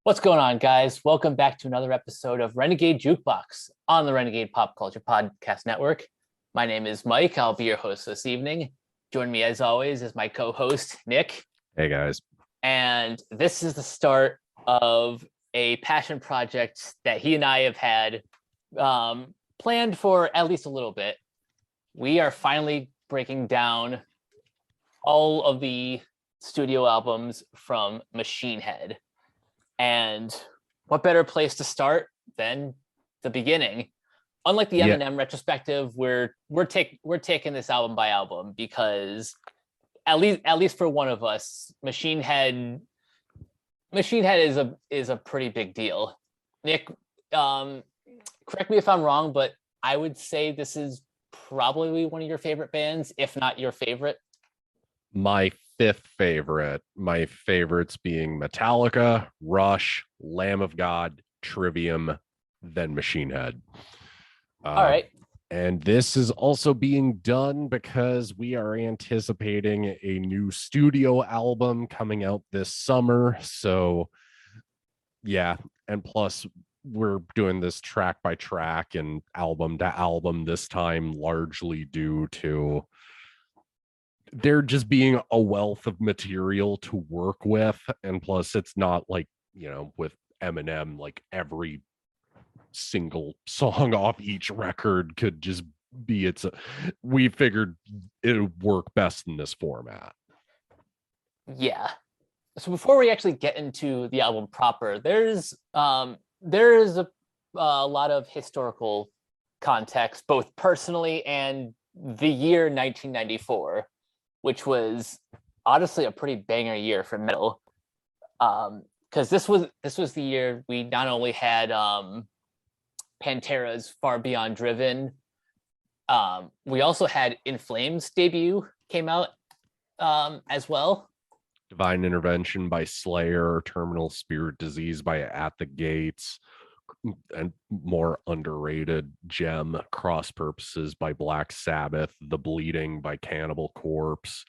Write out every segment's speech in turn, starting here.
What's going on, guys? Welcome back to another episode of Renegade Jukebox on the Renegade Pop Culture Podcast Network. My name is Mike. I'll be your host this evening. Join me, as always, is my co-host, Nick. Hey, guys. And this is the start of a passion project that he and I have had planned for at least a little bit. We are finally breaking down all of the studio albums from Machine Head. And what better place to start than the beginning? Unlike the Eminem retrospective, we're taking this album by album because at least for one of us, Machine Head is a pretty big deal. Nick, correct me if I'm wrong, but I would say this is probably one of your favorite bands, if not your favorite. My fifth favorite. My favorites being Metallica, Rush, Lamb of God, Trivium, then Machine Head. All right. And this is also being done because we are anticipating a new studio album coming out this summer. So, yeah. And plus, we're doing this track by track and album to album this time, largely due to there just being a wealth of material to work with. And plus, it's not like, with Eminem, like every single song off each record could just be we figured it would work best in this format. Yeah. So before we actually get into the album proper, there's a lot of historical context, both personally and the year 1994, which was honestly a pretty banger year for metal. Because this was the year we not only had Pantera's Far Beyond Driven, we also had In Flames debut came out as well. Divine Intervention by Slayer, Terminal Spirit Disease by At the Gates, and more underrated gem, Cross Purposes by Black Sabbath, The Bleeding by Cannibal Corpse,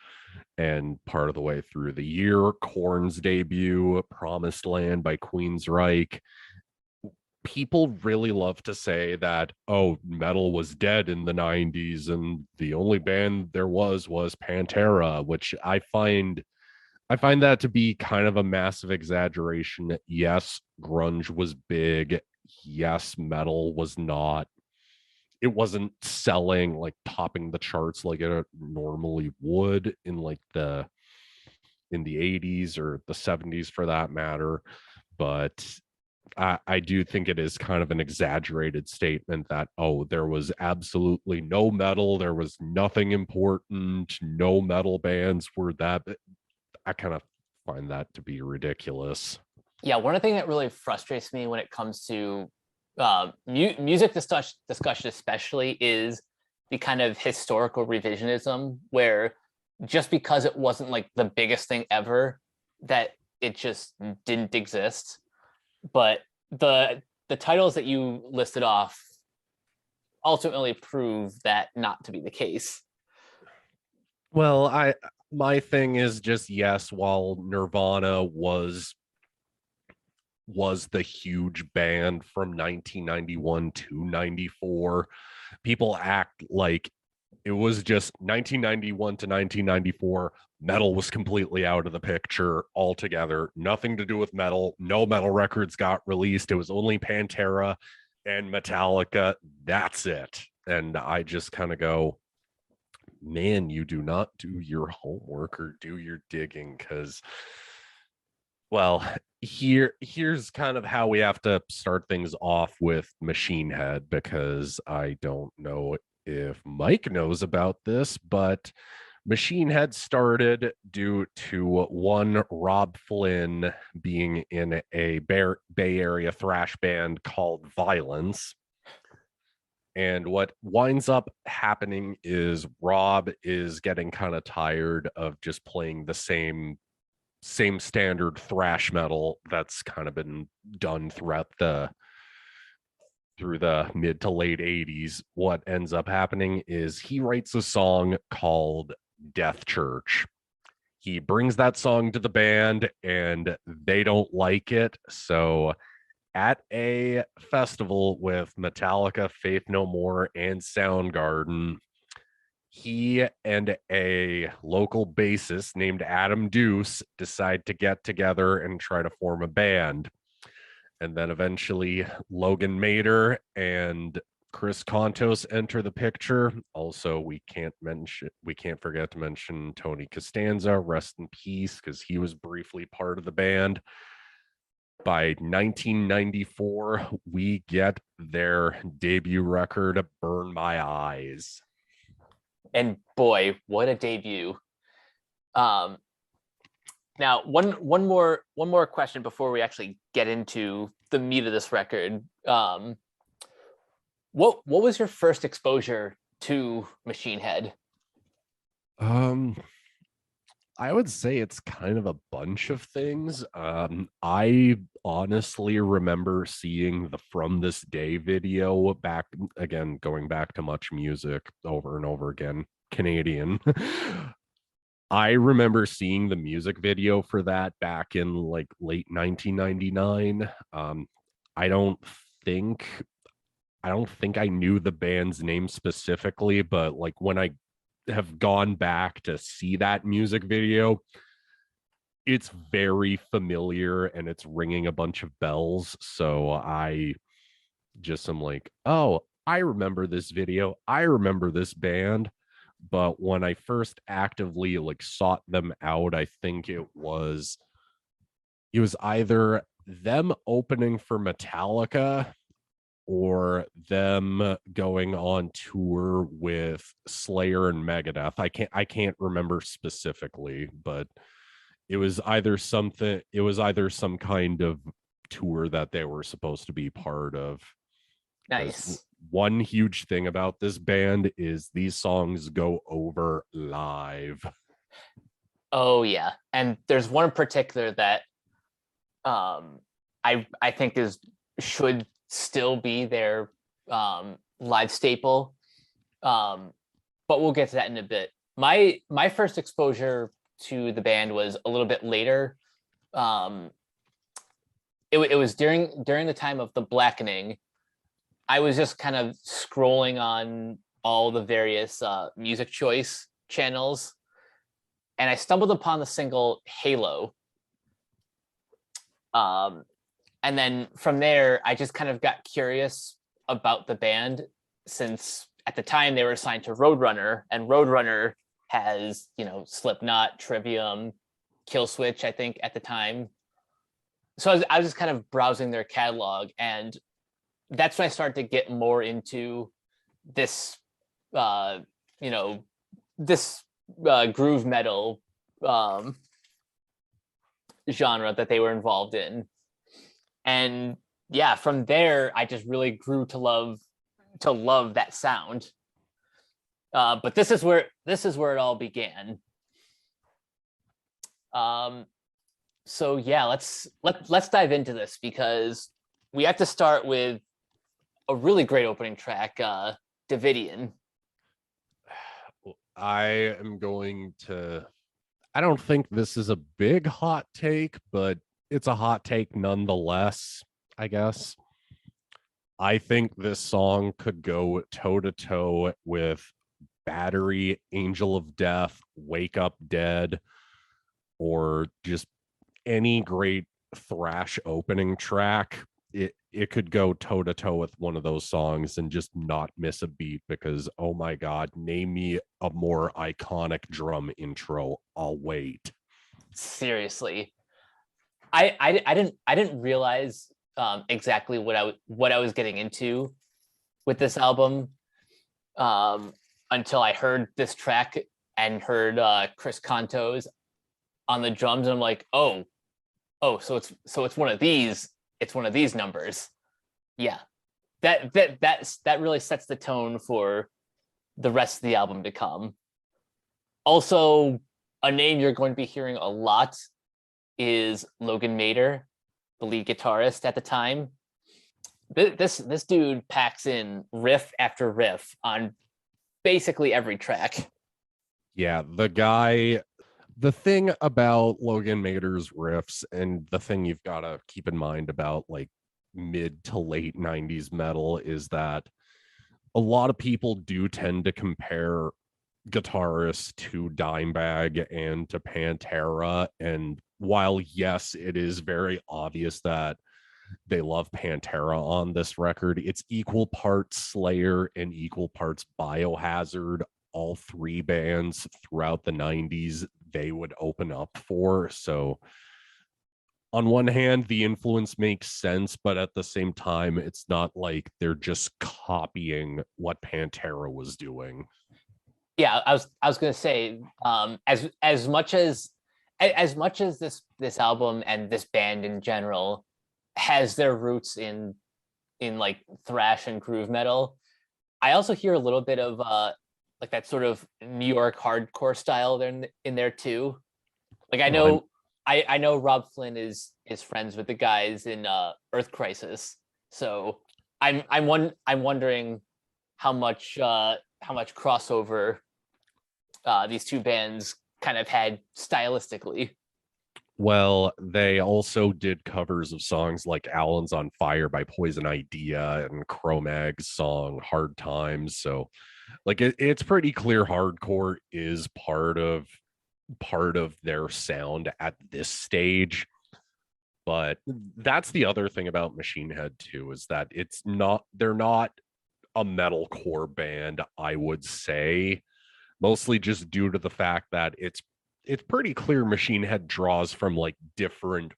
and part of the way through the year, Korn's debut, Promised Land by Queensryche. People really love to say that, metal was dead in the 90s and the only band there was Pantera, which I find that to be kind of a massive exaggeration. Yes, grunge was big. Yes, metal was not. It wasn't selling, like topping the charts like it normally would in the 80s or the 70s for that matter. But I do think it is kind of an exaggerated statement that, there was absolutely no metal. There was nothing important. No metal bands were that. I kind of find that to be ridiculous. Yeah, one thing that really frustrates me when it comes to music discussion especially is the kind of historical revisionism where just because it wasn't like the biggest thing ever, that it just didn't exist. But the titles that you listed off ultimately prove that not to be the case. Well, my thing is just, yes, while Nirvana was the huge band from 1991 to 94, people act like it was just 1991 to 1994. Metal was completely out of the picture altogether. Nothing to do with metal. No metal records got released. It was only Pantera and Metallica. That's it. And I just kind of go, man, you do not do your homework or do your digging, because, well, here's kind of how we have to start things off with Machine Head, because I don't know if Mike knows about this, but Machine Head started due to one Rob Flynn being in a Bay Area thrash band called Violence. And what winds up happening is Rob is getting kind of tired of just playing the same standard thrash metal that's kind of been done through the mid to late 80s. What ends up happening is he writes a song called Death Church. He brings that song to the band and they don't like it. So at a festival with Metallica, Faith No More, and Soundgarden, he and a local bassist named Adam Deuce decide to get together and try to form a band. And then eventually Logan Mader and Chris Kontos enter the picture. Also, we can't forget to mention Tony Costanza, rest in peace, because he was briefly part of the band. By 1994, we get their debut record, Burn My Eyes. And boy, what a debut. Now, one more question before we actually get into the meat of this record. What was your first exposure to Machine Head? I would say it's kind of a bunch of things. I honestly remember seeing the From This Day video back again, going back to Much Music over and over again, Canadian. I remember seeing the music video for that back in like late 1999. I don't think I knew the band's name specifically, but like when I have gone back to see that music video, it's very familiar and it's ringing a bunch of bells. So I just am like, oh, I remember this video. I remember this band. But when I first actively like sought them out, I think it was either them opening for Metallica or them going on tour with Slayer and Megadeth. I can't remember specifically, but it was either some kind of tour that they were supposed to be part of. Nice. One huge thing about this band is these songs go over live. Oh yeah, and there's one in particular that I think should still be their live staple, but we'll get to that in a bit. My first exposure to the band was a little bit later. It was during the time of the Blackening. I was just kind of scrolling on all the various music choice channels, and I stumbled upon the single Halo. And then from there, I just kind of got curious about the band, since at the time they were assigned to Roadrunner, and Roadrunner has, Slipknot, Trivium, Killswitch, I think, at the time. So I was just kind of browsing their catalog, and that's when I started to get more into this, this groove metal genre that they were involved in. And yeah, from there, I just really grew to love that sound. But this is where it all began. So yeah, let's dive into this, because we have to start with a really great opening track, Davidian. I don't think this is a big hot take, but it's a hot take nonetheless, I guess. I think this song could go toe to toe with Battery, Angel of Death, Wake Up Dead, or just any great thrash opening track. It could go toe to toe with one of those songs and just not miss a beat, because oh my god, name me a more iconic drum intro. I'll wait. Seriously, I didn't realize exactly what I was getting into with this album until I heard this track and heard Chris Kontos on the drums, and I'm like, oh, so it's one of these. It's one of these numbers. Yeah, that really sets the tone for the rest of the album to come. Also, a name you're going to be hearing a lot is Logan Mader, the lead guitarist at the time. This dude packs in riff after riff on basically every track. Yeah, the guy, The thing about Logan Mader's riffs, and the thing you've got to keep in mind about like mid to late 90s metal, is that a lot of people do tend to compare guitarists to Dimebag and to Pantera. And while, yes, it is very obvious that they love Pantera on this record, it's equal parts Slayer and equal parts Biohazard. All three bands throughout the 90s they would open up for. So on one hand, the influence makes sense, but at the same time, it's not like they're just copying what Pantera was doing. Yeah, I was gonna say, as much as this album and this band in general has their roots in like thrash and groove metal, I also hear a little bit of like that sort of New York hardcore style there in there too. Like I know Rob Flynn is friends with the guys in Earth Crisis, so I'm wondering how much crossover these two bands kind of had stylistically. Well, they also did covers of songs like Allen's on Fire by Poison Idea and Cro-Mag's song Hard Times. So like it's pretty clear hardcore is part of their sound at this stage. But that's the other thing about Machine Head too, is that they're not a metalcore band, I would say, mostly just due to the fact that it's pretty clear Machine Head draws from like different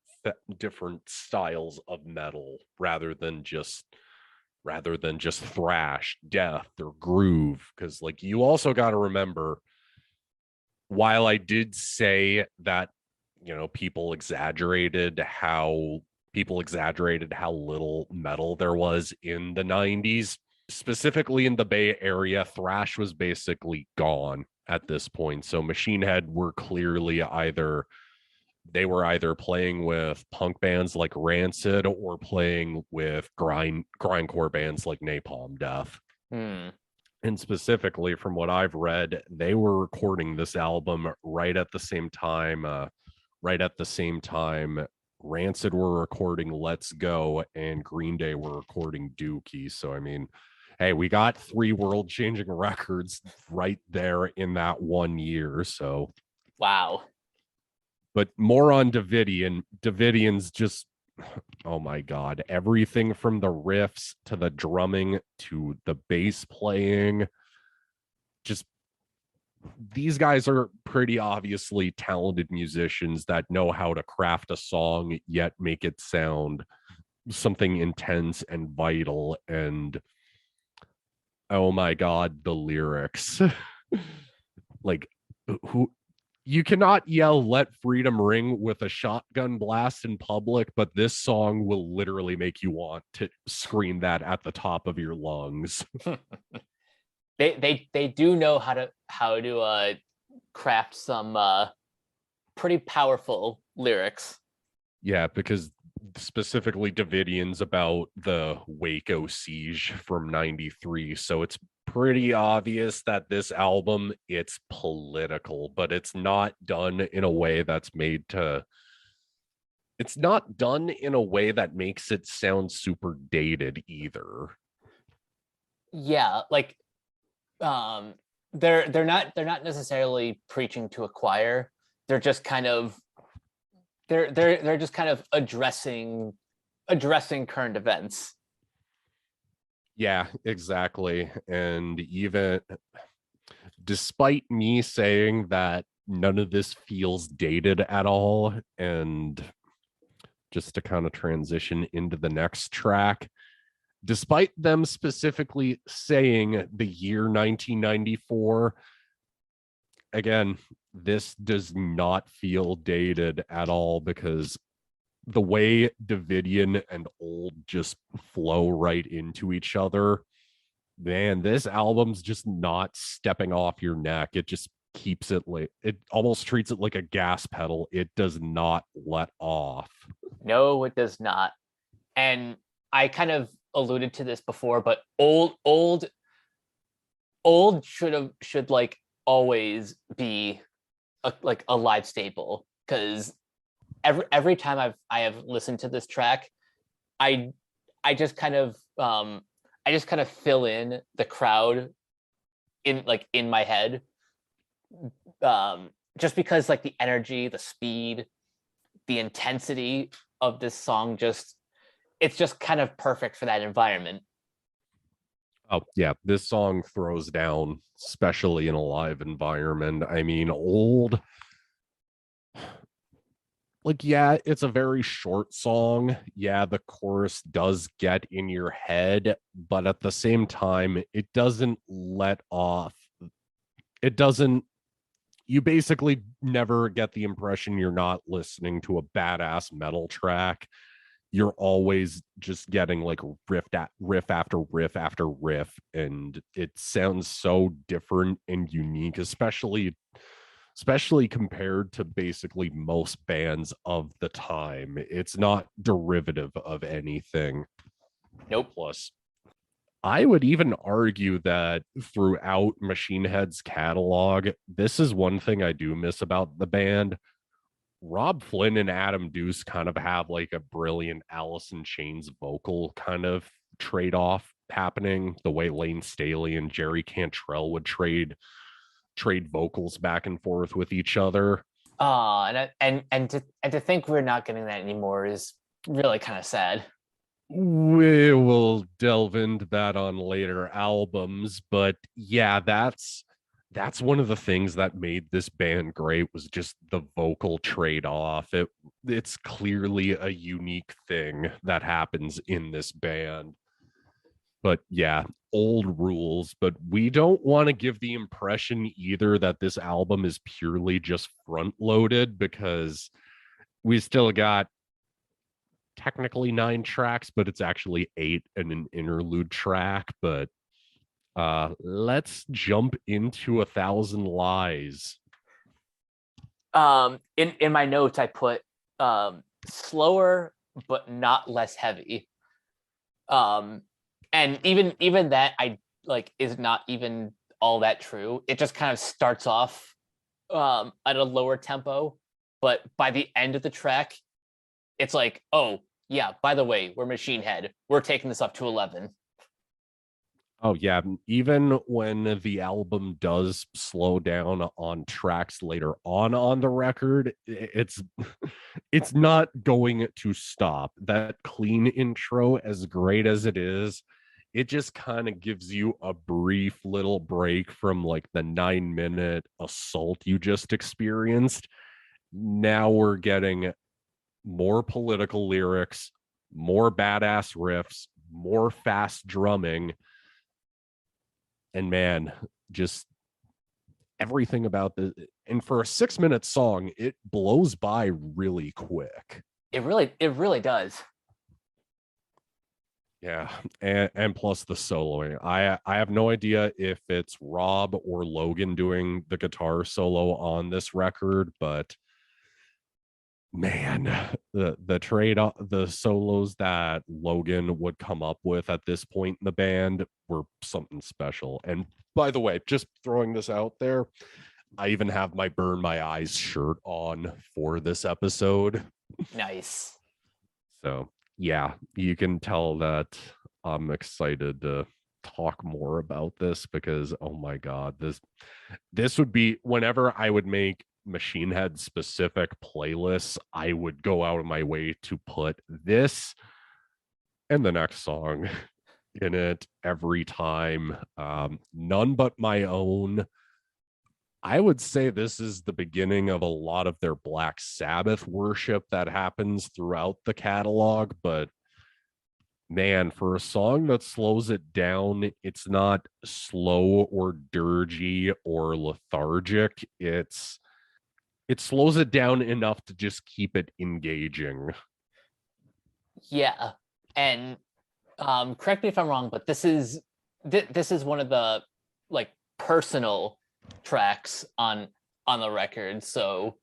styles of metal rather than just thrash, death, or groove. Because like you also got to remember, while I did say that people exaggerated how little metal there was in the 90s, specifically in the Bay Area, thrash was basically gone at this point. So Machine Head were clearly either playing with punk bands like Rancid or playing with grindcore bands like Napalm Death. Hmm. And specifically from what I've read, they were recording this album right at the same time Rancid were recording Let's Go and Green Day were recording Dookie. So I mean, hey, we got three world-changing records right there in that 1 year. So Wow. but more on Davidian. Davidian's just, oh my God, everything from the riffs to the drumming to the bass playing, just these guys are pretty obviously talented musicians that know how to craft a song yet make it sound something intense and vital. And oh my God, the lyrics. Like, who you cannot yell "Let Freedom Ring" with a shotgun blast in public, but this song will literally make you want to scream that at the top of your lungs. They do know how to craft some pretty powerful lyrics. Yeah, because specifically Davidian's about the Waco siege from 93. So it's pretty obvious that this album, it's political, but it's not done in a way that makes it sound super dated either. Yeah, like they're not necessarily preaching to a choir. They're just kind of they're just kind of addressing current events. Yeah, exactly. And even despite me saying that none of this feels dated at all, and just to kind of transition into the next track, despite them specifically saying the year 1994, again, this does not feel dated at all, because the way Davidian and Old just flow right into each other, man, this album's just not stepping off your neck. It just keeps it like, it almost treats it like a gas pedal. It does not let off. No, it does not. And I kind of alluded to this before, but old should like always be a live staple, because every time I have listened to this track, I I just kind of fill in the crowd in my head, just because like the energy, the speed, the intensity of this song, it's just kind of perfect for that environment. Oh, yeah. This song throws down, especially in a live environment. I mean, yeah, it's a very short song. Yeah, the chorus does get in your head, but at the same time, it doesn't let off. It doesn't, you basically never get the impression you're not listening to a badass metal track. You're always just getting like riff after riff after riff, and it sounds so different and unique, especially compared to basically most bands of the time. It's not derivative of anything. Nope. Plus, I would even argue that throughout Machine Head's catalog, this is one thing I do miss about the band. Rob Flynn and Adam Duce kind of have like a brilliant Alice in Chains vocal kind of trade-off happening, the way Lane Staley and Jerry Cantrell would trade vocals back and forth with each other. And to think we're not getting that anymore is really kind of sad. We will delve into that on later albums, but yeah, that's one of the things that made this band great, was just the vocal trade-off. It's clearly a unique thing that happens in this band. But yeah, old rules, but we don't want to give the impression either that this album is purely just front loaded, because we still got technically 9 tracks, but it's actually 8 and an interlude track. But let's jump into 1,000 Lies. In my notes I put slower but not less heavy. And even that I like is not even all that true. It just kind of starts off at a lower tempo, but by the end of the track, it's like, oh yeah, by the way, we're Machine Head. We're taking this up to 11. Oh yeah, even when the album does slow down on tracks later on the record, it's not going to stop. That clean intro, as great as it is, it just kind of gives you a brief little break from like the 9-minute assault you just experienced. Now we're getting more political lyrics, more badass riffs, more fast drumming. And man, just everything about the, and for a 6-minute song, it blows by really quick. It really does. Yeah, and plus the soloing. I have no idea if it's Rob or Logan doing the guitar solo on this record, but man, the solos that Logan would come up with at this point in the band were something special. And by the way, just throwing this out there, I even have my Burn My Eyes shirt on for this episode. Nice. So yeah, you can tell that I'm excited to talk more about this, because oh my god, this would be, whenever I would make Machine Head specific playlists, I would go out of my way to put this and the next song in it every time. None But My Own. I would say this is the beginning of a lot of their Black Sabbath worship that happens throughout the catalog, but man, for a song that slows it down, it's not slow or dirgy or lethargic. It slows it down enough to just keep it engaging. Yeah. And correct me if I'm wrong, but this is one of the like personal tracks on the record. So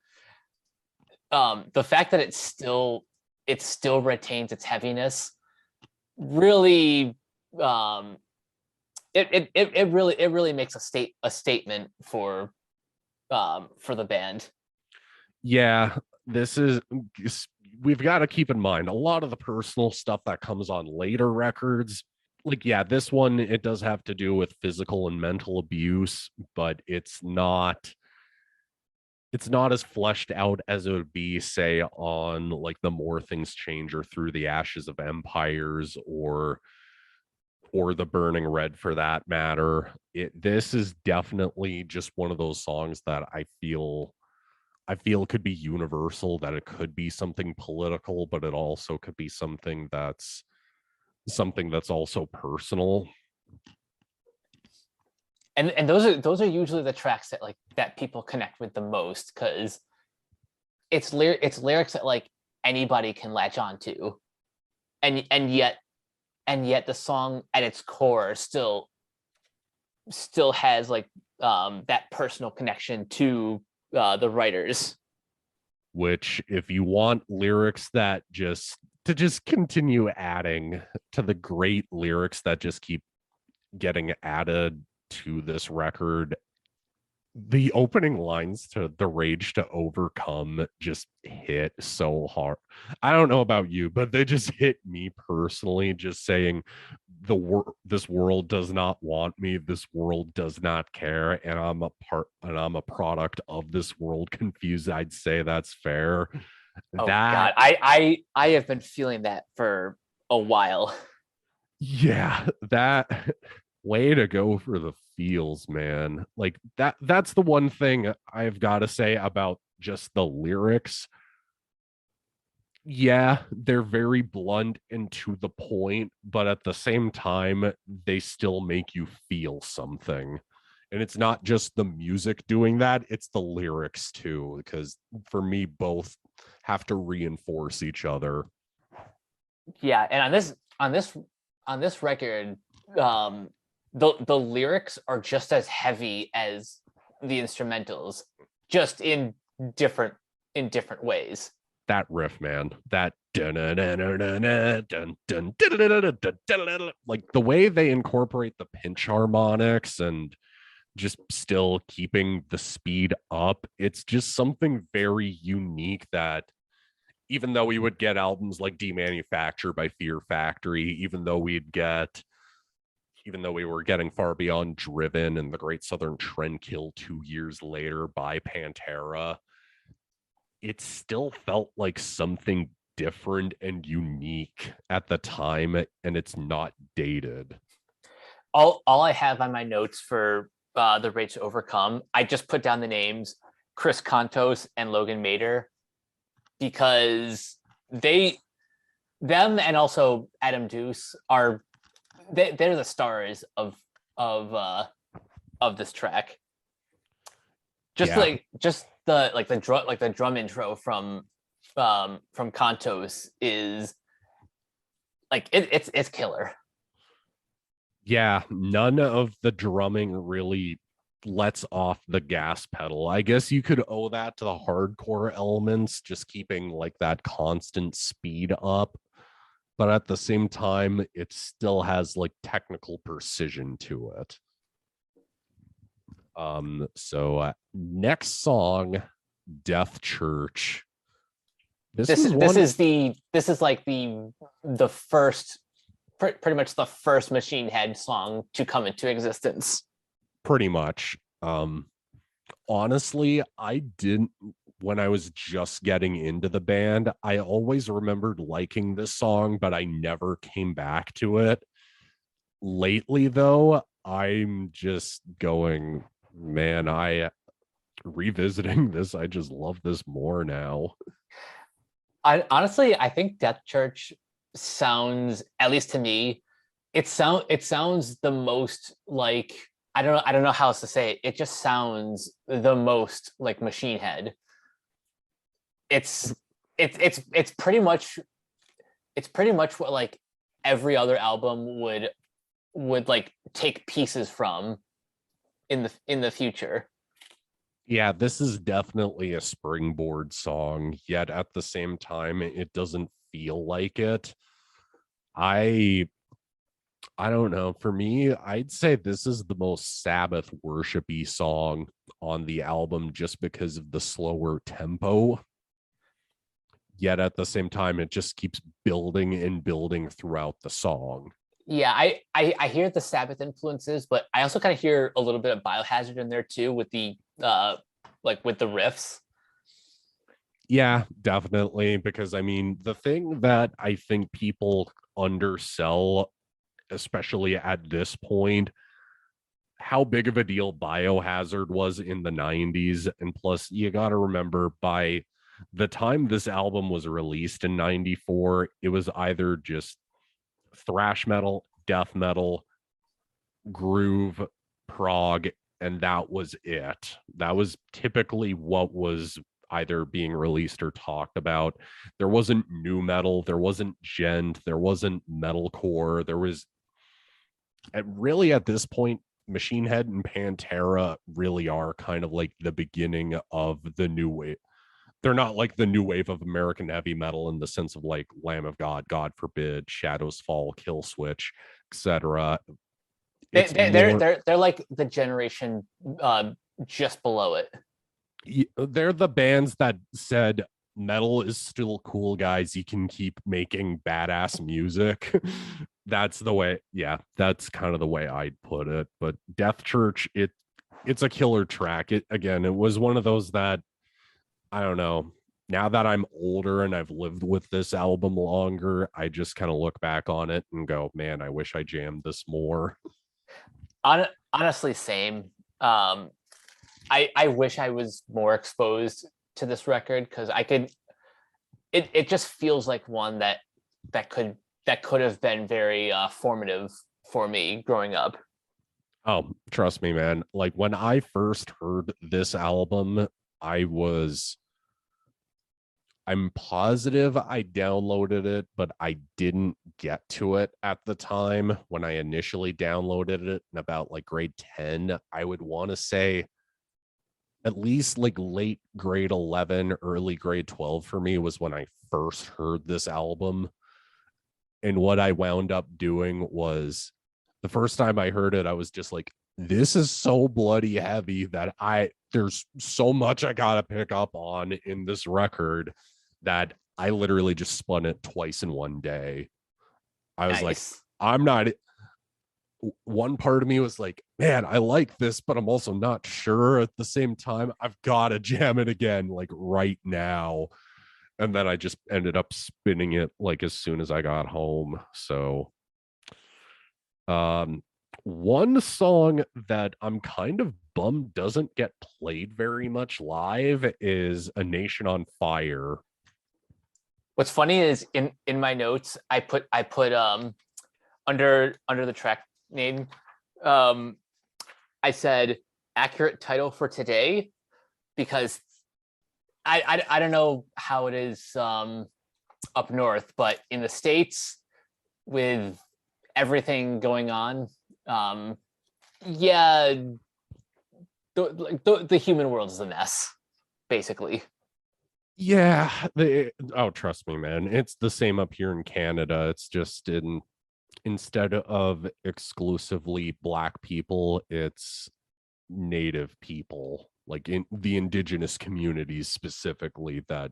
the fact that it still retains its heaviness really it really makes a statement for for the band. Yeah, we've got to keep in mind a lot of the personal stuff that comes on later records. Like, yeah, this one, it does have to do with physical and mental abuse, but it's not as fleshed out as it would be, say, on like The More Things Change or Through the Ashes of Empires or The Burning Red for that matter. This is definitely just one of those songs that I feel could be universal, that it could be something political, but it also could be something that's also personal. And those are usually the tracks that like that people connect with the most, because it's lyrics that like anybody can latch on to, and yet the song at its core still has like that personal connection to the writers. Which, if you want lyrics that just continue adding to the great lyrics that just keep getting added to this record, the opening lines to The Rage to Overcome just hit so hard. I don't know about you, but they just hit me personally, just saying this world does not want me, this world does not care, and I'm a product of this world. Confused, I'd say that's fair. Oh That God, I have been feeling that for a while. Yeah, that way to go for the feels, man. Like that's the one thing I've got to say about just the lyrics. Yeah, they're very blunt and to the point, but at the same time, they still make you feel something. And it's not just the music doing that, it's the lyrics too, because for me, both have to reinforce each other. Yeah, and on this record, the lyrics are just as heavy as the instrumentals, just in different ways. That riff, man, that like the way they incorporate the pinch harmonics and just still keeping the speed up, it's just something very unique that even though we would get albums like Demanufacture by Fear Factory, even though we were getting Far Beyond Driven and The Great Southern Trendkill 2 years later by Pantera, it still felt like something different and unique at the time, and it's not dated. All I have on my notes for the Rage to Overcome, I just put down the names Chris Kontos and Logan Mader, because them and also Adam Duce they're the stars of this track. Just the drum intro from Kontos is like it's killer. Yeah, none of the drumming really lets off the gas pedal. I guess you could owe that to the hardcore elements, just keeping like that constant speed up. But at the same time, it still has like technical precision to it. So next song, Death Church. This is like the first, pretty much the first Machine Head song to come into existence. Pretty much. Honestly, I didn't, when I was just getting into the band, I always remembered liking this song, but I never came back to it. Lately, though, I'm just going, man, revisiting this, I just love this more now. I think Death Church sounds, at least to me, it sounds the most like, I don't know how else to say it. It just sounds the most like Machine Head. It's pretty much what like every other album would like take pieces from in the future. Yeah, this is definitely a springboard song, yet at the same time, it doesn't feel like it. I I don't know. For me, I'd say this is the most Sabbath worshipy song on the album just because of the slower tempo. Yet at the same time, it just keeps building and building throughout the song. Yeah, I hear the Sabbath influences, but I also kind of hear a little bit of Biohazard in there too with the like with the riffs. Yeah, definitely. Because I mean, the thing that I think people undersell, especially at this point, how big of a deal Biohazard was in the 90s. And plus, you got to remember by the time this album was released in 94, it was either just thrash metal, death metal, groove, prog, and that was it. That was typically what was either being released or talked about. There wasn't new metal, there wasn't gent, there wasn't metalcore. There was really at this point, Machine Head and Pantera really are kind of like the beginning of the new wave. They're not like the new wave of American heavy metal in the sense of like Lamb of God, God Forbid, Shadows Fall, Kill Switch, etc. It's more They're like the generation just below it. they're the bands that said metal is still cool, guys. You can keep making badass music. That's the way. Yeah, that's kind of the way I'd put it. But Death Church, it's a killer track. It again, it was one of those that I don't know. Now that I'm older and I've lived with this album longer, I just kind of look back on it and go, man, I wish I jammed this more. Honestly, same. I wish I was more exposed to this record because I could. It just feels like one that could have been very formative for me growing up. Oh, trust me, man. Like when I first heard this album, I was I'm positive I downloaded it, but I didn't get to it at the time when I initially downloaded it in about like grade 10. I would want to say at least like late grade 11, early grade 12 for me was when I first heard this album. And what I wound up doing was the first time I heard it, I was just like, this is so bloody heavy that there's so much I gotta pick up on in this record that I literally just spun it twice in one day. I was like, Nice. I'm not. One part of me was like, man, I like this, but I'm also not sure at the same time. I've got to jam it again, like right now. And then I just ended up spinning it like as soon as I got home. So, um, one song that I'm kind of bummed doesn't get played very much live is A Nation on Fire. What's funny is in my notes I put under the track name I said accurate title for today because I don't know how it is up north, but in the States with everything going on, yeah, the human world is a mess, basically. Yeah, trust me, man. It's the same up here in Canada. It's just instead of exclusively black people, it's native people, like in the indigenous communities specifically that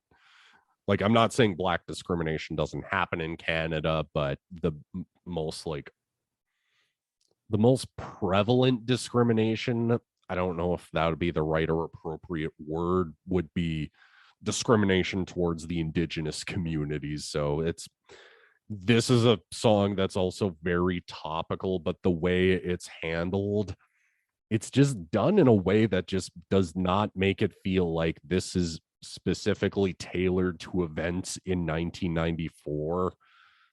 like I'm not saying black discrimination doesn't happen in Canada, but most like the most prevalent discrimination, I don't know if that would be the right or appropriate word, would be discrimination towards the indigenous communities. So this is a song that's also very topical, but the way it's handled, it's just done in a way that just does not make it feel like this is specifically tailored to events in 1994,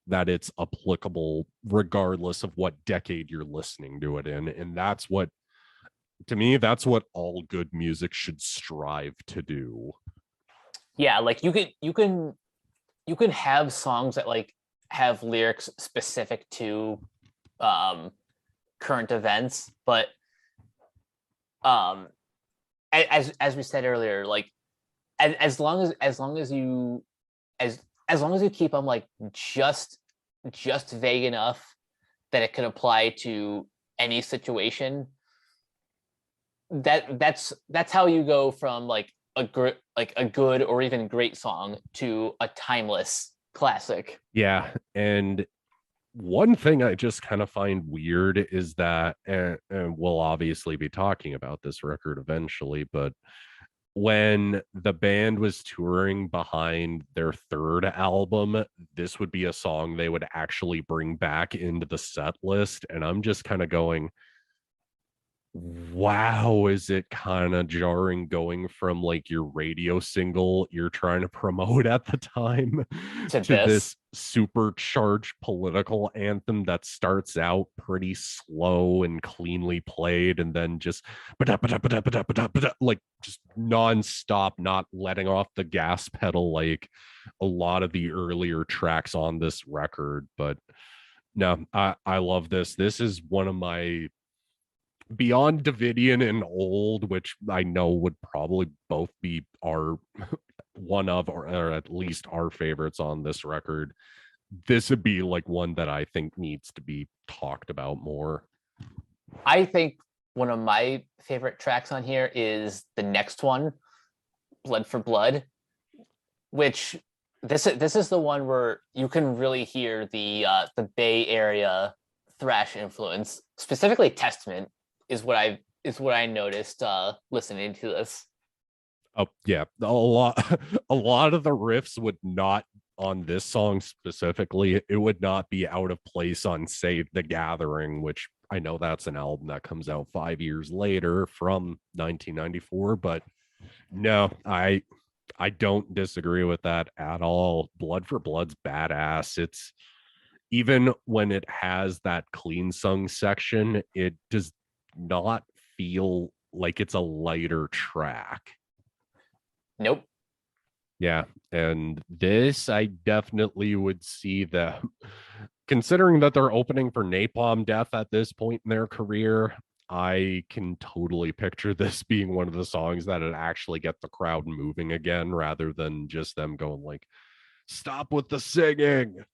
that it's applicable regardless of what decade you're listening to it in. And that's what, to me, that's what all good music should strive to do. Yeah, like you can have songs that like have lyrics specific to um current events, but um as we said earlier, like as long as you keep them like just vague enough that it could apply to any situation. That's how you go from like a good or even great song to a timeless classic. Yeah, and one thing I just kind of find weird is that, and we'll obviously be talking about this record eventually, but when the band was touring behind their third album, this would be a song they would actually bring back into the set list. And I'm just kind of going, wow, is it kind of jarring going from like your radio single you're trying to promote at the time To to this. this supercharged political anthem that starts out pretty slow and cleanly played and then just like just nonstop, not letting off the gas pedal like a lot of the earlier tracks on this record. But no, I love this. This is one of my, beyond Davidian and Old, which I know would probably both be our one of, or at least our favorites on this record, this would be like one that I think needs to be talked about more. I think one of my favorite tracks on here is the next one, Blood for Blood, which this is the one where you can really hear the Bay Area thrash influence, specifically Testament is what I noticed listening to this. Oh yeah, a lot of the riffs would not, on this song specifically, it would not be out of place on Save the Gathering, which I know that's an album that comes out 5 years later from 1994, but no, I don't disagree with that at all. Blood for Blood's badass. It's, even when it has that clean sung section, it does not feel like it's a lighter track. Nope. Yeah, and this I definitely would see them, considering that they're opening for Napalm Death at this point in their career, I can totally picture this being one of the songs that would actually get the crowd moving again, rather than just them going like, stop with the singing.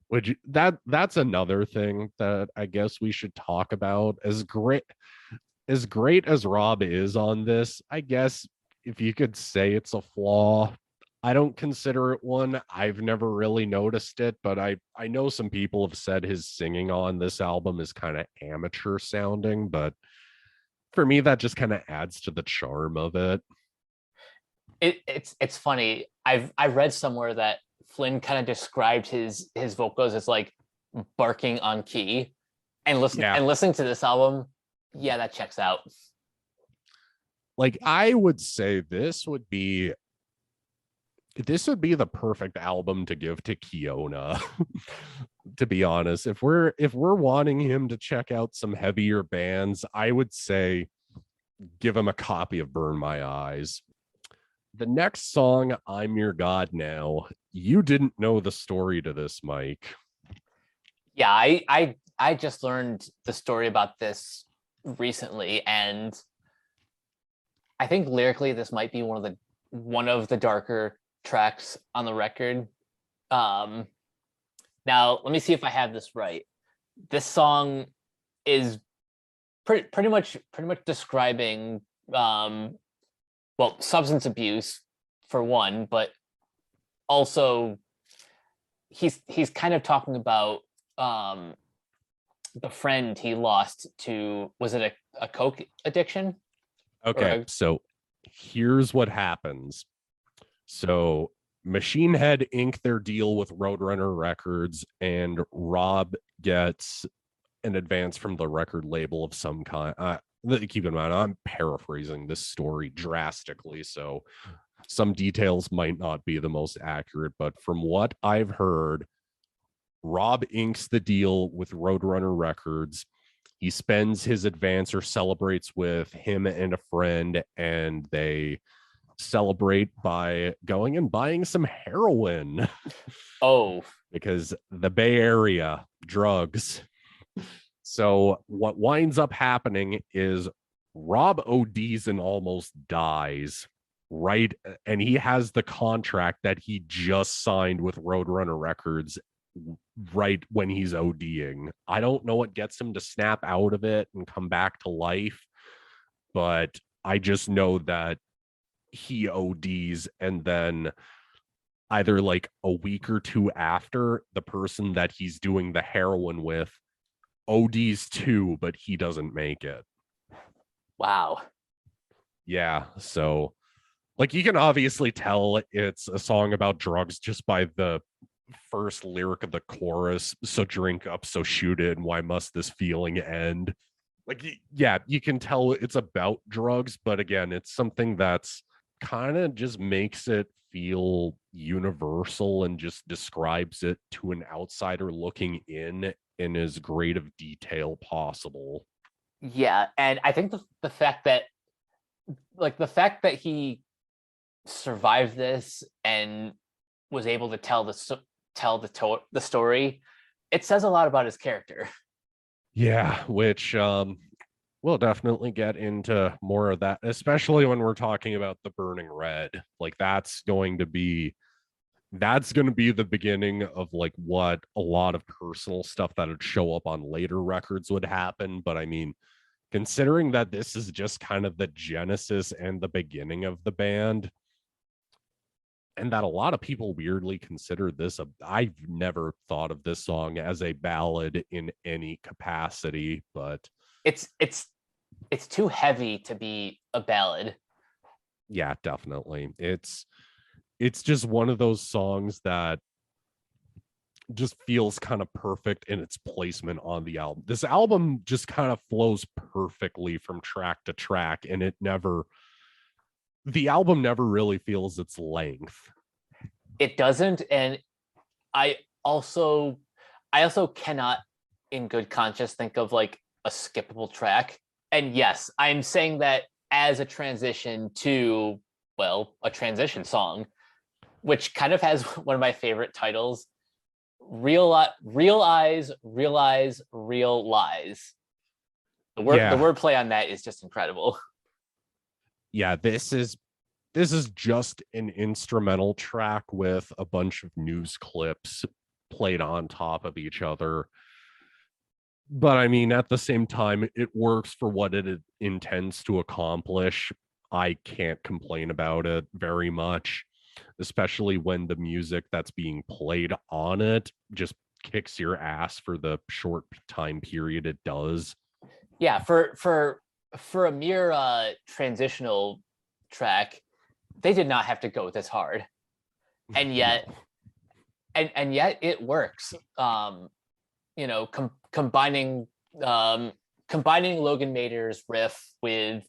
Which that's another thing that I guess we should talk about. As great as Rob is on this, I guess if you could say it's a flaw, I don't consider it one. I've never really noticed it, but I know some people have said his singing on this album is kind of amateur sounding, but for me that just kind of adds to the charm of it. It's funny. I read somewhere that Flynn kind of described his vocals as like barking on key, and listening to this album, yeah, that checks out. Like, I would say this would be the perfect album to give to Kiona. To be honest, if we're wanting him to check out some heavier bands, I would say give him a copy of Burn My Eyes. The next song, I'm Your God Now. You didn't know the story to this, Mike. Yeah, I just learned the story about this recently, and I think lyrically this might be one of the darker tracks on the record. Now let me see if I have this right. This song is pretty much describing substance abuse for one, but also he's kind of talking about the friend he lost to, was it a coke addiction? Okay, so here's what happens. So Machine Head ink their deal with Roadrunner Records, and Rob gets an advance from the record label of some kind. Keep in mind, I'm paraphrasing this story drastically, so some details might not be the most accurate, but from what I've heard, Rob inks the deal with Roadrunner Records. He spends his advance or celebrates with him and a friend, and they celebrate by going and buying some heroin. Oh, because the Bay Area, drugs. So what winds up happening is Rob ODs and almost dies, right? And he has the contract that he just signed with Roadrunner Records right when he's ODing. I don't know what gets him to snap out of it and come back to life, but I just know that he ODs, and then either like a week or two after, the person that he's doing the heroin with ODs too, but he doesn't make it. Wow. Yeah, so like you can obviously tell it's a song about drugs just by the first lyric of the chorus. So drink up, so shoot it, and why must this feeling end? Like, yeah, you can tell it's about drugs, but again, it's something that's kind of just makes it feel universal and just describes it to an outsider looking in as great of detail possible. Yeah, and I think the fact that he survived this and was able to tell the story, it says a lot about his character. Yeah, which we'll definitely get into more of that, especially when we're talking about the Burning Red. Like that's going to be the beginning of like what a lot of personal stuff that would show up on later records would happen. But I mean, considering that this is just kind of the genesis and the beginning of the band, and that a lot of people weirdly consider this I've never thought of this song as a ballad in any capacity, but It's too heavy to be a ballad. yeah, definitely. It's just one of those songs that just feels kind of perfect in its placement on the album. This album just kind of flows perfectly from track to track, and the album never really feels its length. It doesn't, and I also cannot in good conscience think of like a skippable track. And yes, I'm saying that as a transition to, well, a transition song, which kind of has one of my favorite titles, Real Eyes, Realize, Real Lies. The wordplay on that is just incredible. Yeah, this is just an instrumental track with a bunch of news clips played on top of each other. But I mean, at the same time, it works for what it intends to accomplish. I can't complain about it very much, especially when the music that's being played on it just kicks your ass for the short time period it does. Yeah, for a mere transitional track, they did not have to go this hard, and yet it works. Combining Logan Mader's riff with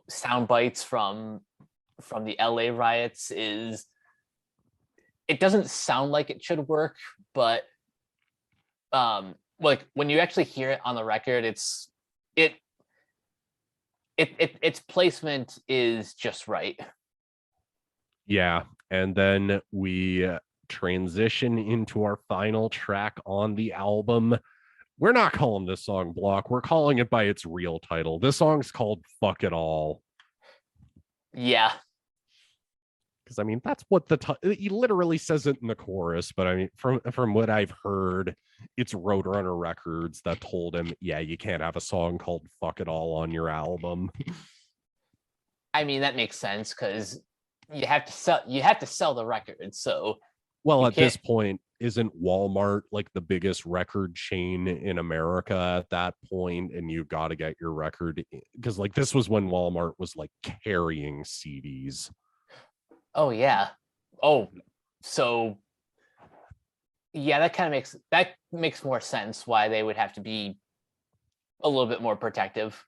sound bites from the LA riots it doesn't sound like it should work, but like when you actually hear it on the record, its placement is just right. Yeah, and then we transition into our final track on the album. We're not calling this song Block. We're calling it by its real title. This song's called Fuck It All. Yeah. Because I mean, that's what he literally says it in the chorus. But I mean, from what I've heard, it's Roadrunner Records that told him, yeah, you can't have a song called Fuck It All on your album. I mean, that makes sense because you have to sell the record. So well, at this point, isn't Walmart like the biggest record chain in America at that point? And you've got to get your record, because like this was when Walmart was like carrying CDs. Oh yeah. Oh, so yeah, that makes more sense why they would have to be a little bit more protective.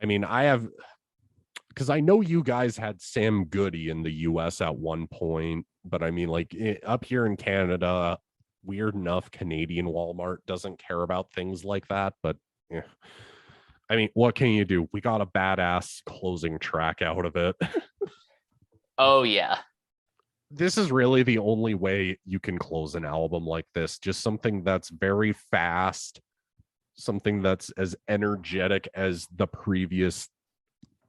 I mean, because I know you guys had Sam Goody in the US at one point, but I mean, like up here in Canada, weird enough, Canadian Walmart doesn't care about things like that. But yeah, I mean, what can you do? We got a badass closing track out of it. Oh yeah. This is really the only way you can close an album like this. Just something that's very fast, something that's as energetic as the previous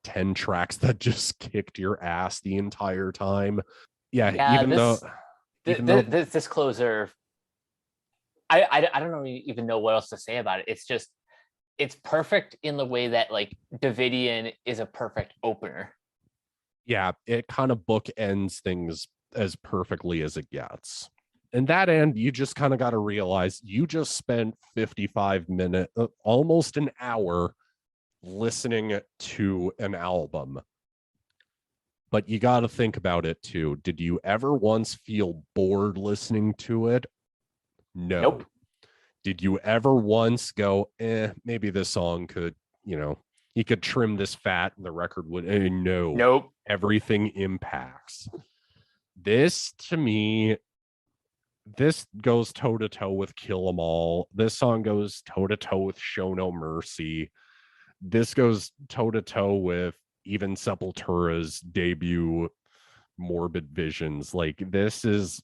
10 tracks that just kicked your ass the entire time. Yeah, even though Even though This closer, I don't even know what else to say about it. It's just, it's perfect in the way that like Davidian is a perfect opener. yeah, it kind of bookends things as perfectly as it gets. And that end, you just kind of got to realize you just spent 55 minutes, almost an hour listening to an album. But you got to think about it too. Did you ever once feel bored listening to it? No. Nope. Did you ever once go, maybe this song could, you could trim this fat and the record would, no. Nope. Everything impacts. This, to me, this goes toe-to-toe with Kill 'Em All. This song goes toe-to-toe with Show No Mercy. This goes toe-to-toe with even Sepultura's debut Morbid Visions. Like this is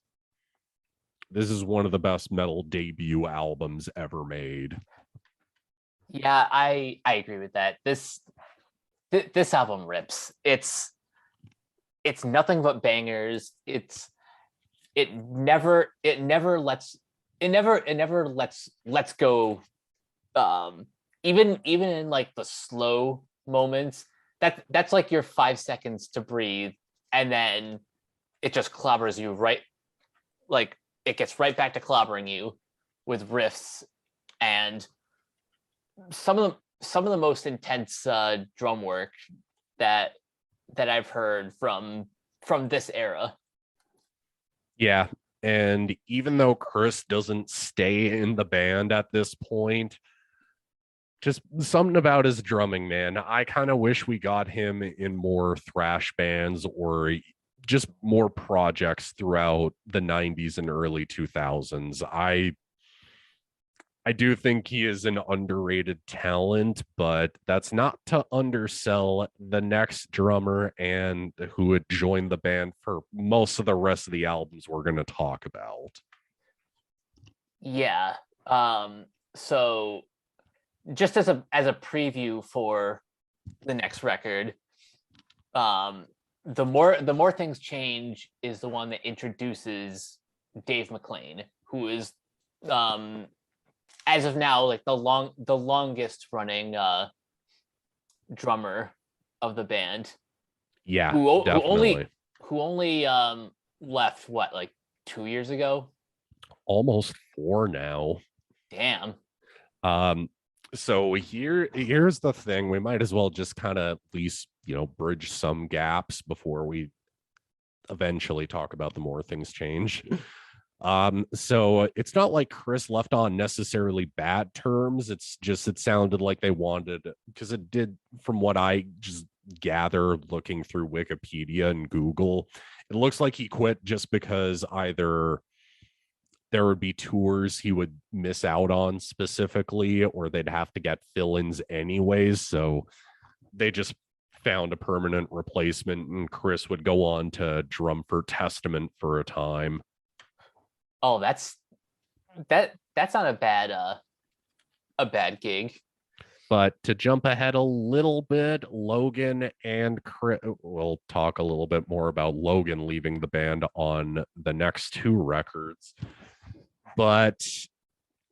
one of the best metal debut albums ever made. Yeah, I agree with that. This album rips. It's nothing but bangers. It never lets go. Even in like the slow moments, that's like your 5 seconds to breathe, and then it just clobbers you right, like it gets right back to clobbering you with riffs and some of the most intense drum work that I've heard from this era. Yeah, and even though Chris doesn't stay in the band at this point, just something about his drumming, man. I kind of wish we got him in more thrash bands or just more projects throughout the 90s and early 2000s. I do think he is an underrated talent, but that's not to undersell the next drummer and who would join the band for most of the rest of the albums we're going to talk about. Yeah. So just as a preview for the next record, the more things change is the one that introduces Dave McClain, who is as of now like the longest running drummer of the band. Yeah, who only left what, like 2 years ago? Almost 4 now. Damn. So here's the thing. We might as well just kind of at least, bridge some gaps before we eventually talk about the more things change. So it's not like Chris left on necessarily bad terms. It's just, it sounded like they wanted, because it did, from what I just gather looking through Wikipedia and Google, it looks like he quit just because either there would be tours he would miss out on specifically, or they'd have to get fill-ins anyways. So they just found a permanent replacement, and Chris would go on to drum for Testament for a time. Oh, that's not a bad gig. But to jump ahead a little bit, Logan and Chris, we'll talk a little bit more about Logan leaving the band on the next 2 records. But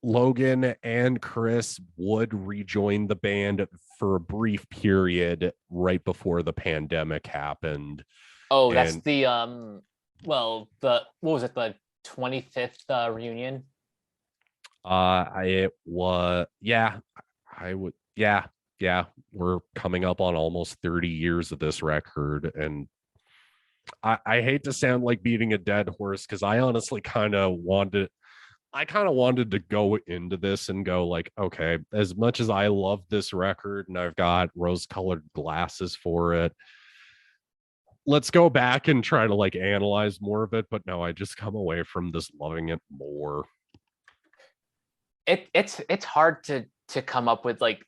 Logan and Chris would rejoin the band for a brief period right before the pandemic happened. Oh, that's the what was it, the 25th reunion? We're coming up on almost 30 years of this record, and I hate to sound like beating a dead horse, because I honestly kind of wanted to go into this and go like, okay, as much as I love this record and I've got rose-colored glasses for it, let's go back and try to like analyze more of it. But no, I just come away from this loving it more. It's hard to come up with like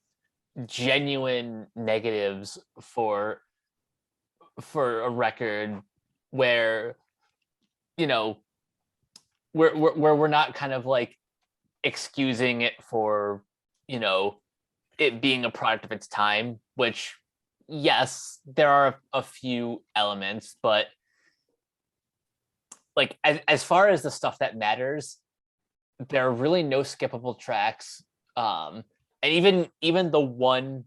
genuine negatives for a record where, we're not kind of like excusing it for, it being a product of its time, which, yes, there are a few elements, but like as far as the stuff that matters, there are really no skippable tracks. And even the one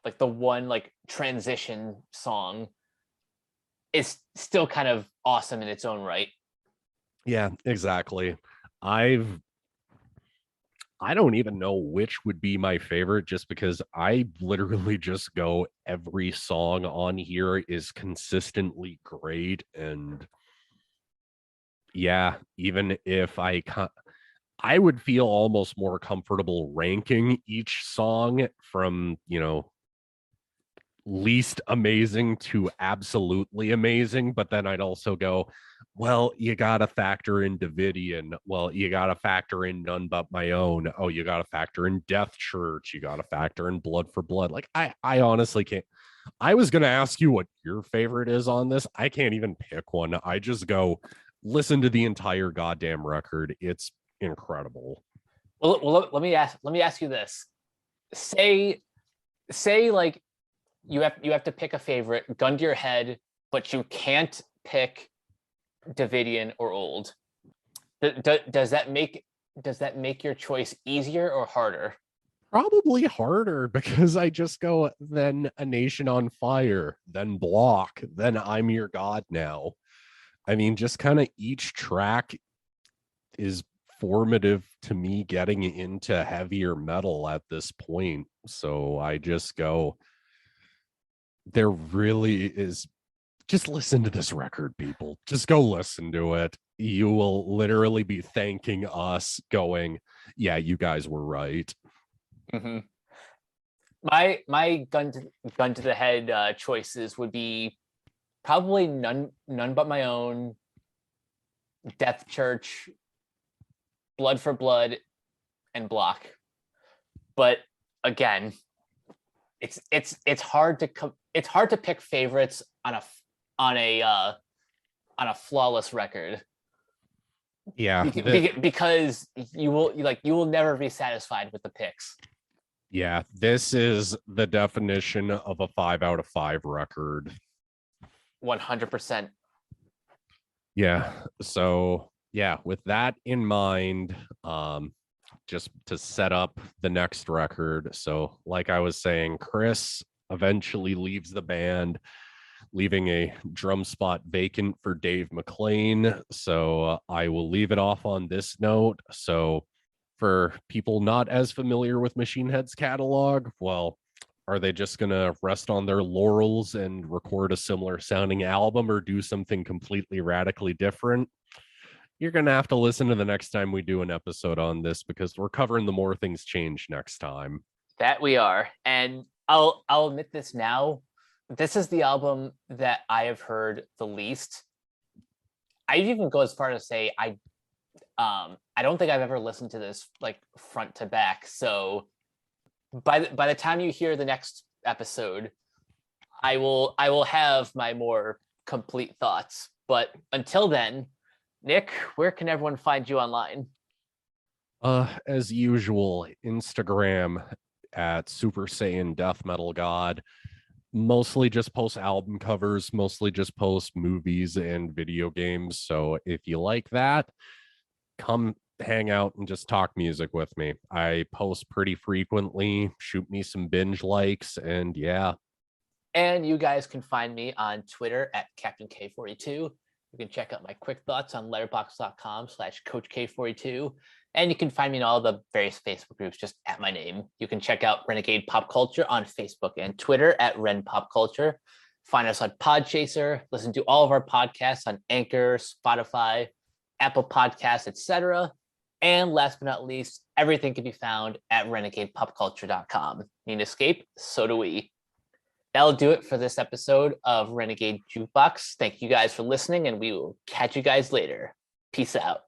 like transition song is still kind of awesome in its own right. Yeah, exactly. I don't even know which would be my favorite, just because I literally just go, every song on here is consistently great. And yeah, even if I would feel almost more comfortable ranking each song from, least amazing to absolutely amazing, but then I'd also go, well, you gotta factor in Davidian. Well, you gotta factor in None But My Own. Oh, you gotta factor in Death Church. You gotta factor in Blood for Blood. Like, I honestly can't. I was gonna ask you what your favorite is on this. I can't even pick one. I just go listen to the entire goddamn record. It's incredible. Well, let me ask you this. Say like you have to pick a favorite, gun to your head, but you can't pick Davidian or old. Does that make your choice easier or harder? Probably harder, because I just go, then A Nation on Fire, then Block, then I'm Your God Now. I mean, just kind of each track is formative to me getting into heavier metal at this point. So I just go, there really is. Just listen to this record, people. Just go listen to it. You will literally be thanking us, going, yeah, you guys were right. Mm-hmm. My gun to the head choices would be probably none but my own, Death Church, Blood for Blood, and Block. But again, it's hard to pick favorites on a flawless record. Yeah, because you will never be satisfied with the picks. yeah, this is the definition of a 5 out of 5 record. 100%. Yeah. So yeah, with that in mind, just to set up the next record. So, like I was saying, Chris eventually leaves the band, leaving a drum spot vacant for Dave McLean. So I will leave it off on this note. So for people not as familiar with Machine Head's catalog, well, are they just going to rest on their laurels and record a similar sounding album, or do something completely radically different? You're going to have to listen to the next time we do an episode on this, because we're covering the More Things Change next time. That we are. And I'll admit this now. This is the album that I have heard the least. I even go as far as to say I don't think I've ever listened to this like front to back. So by the time you hear the next episode, I will have my more complete thoughts. But until then, Nick, where can everyone find you online? As usual, Instagram at Super Saiyan Death Metal God. Mostly just post album covers, mostly just post movies and video games. So if you like that, come hang out and just talk music with me. I post pretty frequently. Shoot me some binge likes, and yeah. And you guys can find me on Twitter at Captain K42. You can check out my quick thoughts on letterboxd.com/Coach K42. And you can find me in all the various Facebook groups just at my name. You can check out Renegade Pop Culture on Facebook and Twitter at Ren Pop Culture. Find us on Podchaser. Listen to all of our podcasts on Anchor, Spotify, Apple Podcasts, etc. And last but not least, everything can be found at renegadepopculture.com. Need an escape? So do we. That'll do it for this episode of Renegade Jukebox. Thank you guys for listening, and we will catch you guys later. Peace out.